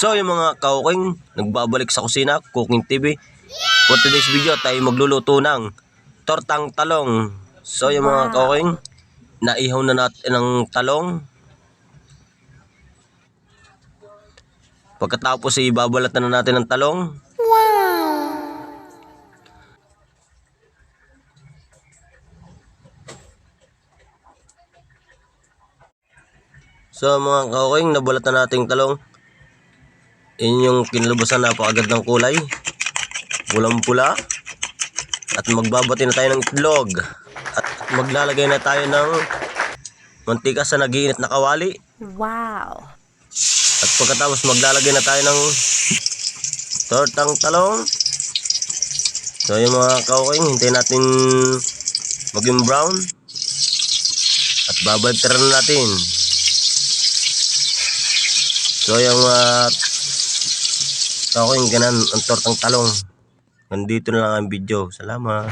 So yung mga kauking, nagbabalik sa kusina, Cooking TV. For today's video, tayo magluluto ng tortang talong. So yung mga kauking, naihaw na natin ng talong. Pagkatapos ibabalatan na natin ng talong. So mga kauking, nabalatan natin talong. Yun yung kinalabasan, napakagad ng kulay. Pulang-pula. At magbabati na tayo ng itlog. At maglalagay na tayo ng mantika sa nag-iinit na kawali. Wow! At pagkatapos maglalagay na tayo ng tortang talong. So yung mga kauking, hintayin natin maging brown. At babaltaran na natin. So yung kauking, ganan ang tortang talong. Nandito na lang ang video. Salamat.